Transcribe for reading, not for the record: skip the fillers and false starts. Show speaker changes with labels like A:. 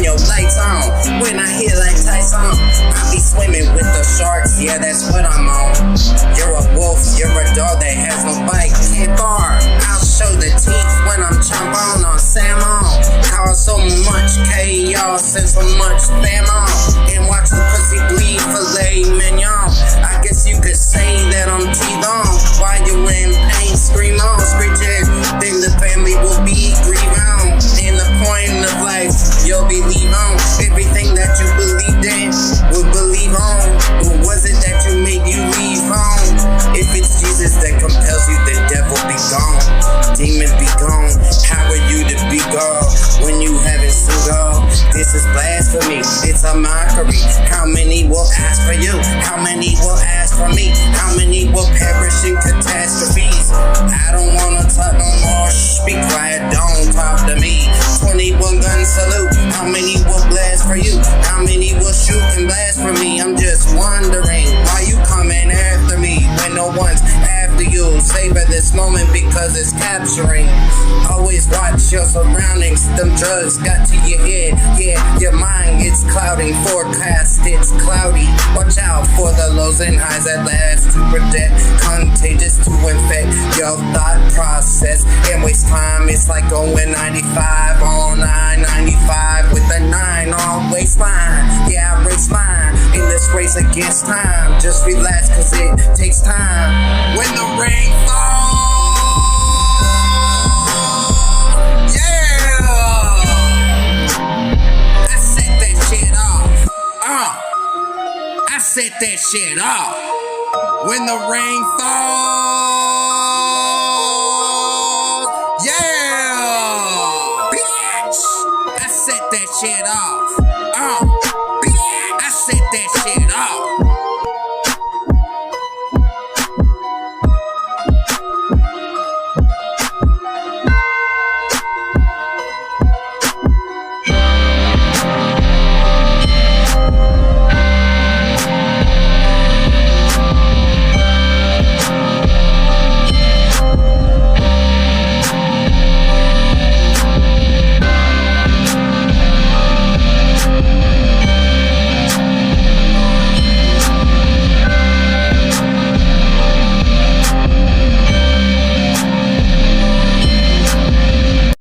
A: turn your lights on. When I hear like Tyson, I be swimming with the sharks, yeah, that's what I'm on. You're a wolf, you're a dog that has no bite, can't bar. I'll show the teeth when I'm chomping on salmon. Cause so much chaos and so much famine, and watch the pussy bleed filet mignon. I guess you could say that I'm T-Bone. While you in pain, scream on, screech it, then the family will be grieved on. In the point of life, you'll believe on everything that you believed in, will believe on. Who was it that you made you leave home? If it's Jesus that compels you, the devil be gone, demon be gone. How are you to be God when you haven't seen God? This is blasphemy, it's a mockery. How many will ask for you? How many will ask for me? How many will perish in catastrophes? I don't wanna talk no more, shh, be quiet, don't talk to me. 21 gun salute, how many will blast for you? How many will shoot and blast for me? I'm just wondering why you coming after me when no one's after you. Savor this moment because it's capturing. Always watch your surroundings, them drugs got to your head, yeah, your mind, it's clouding. Forecast, it's cloudy. Watch out for the lows and highs that last to protect, contagious to infect your thought process and waste time. It's like going 95 on 995 with a 9 on waistline. Yeah, I race mine in this race against time. Just relax cause it takes time. When the rain falls, set that shit off. When the rain falls.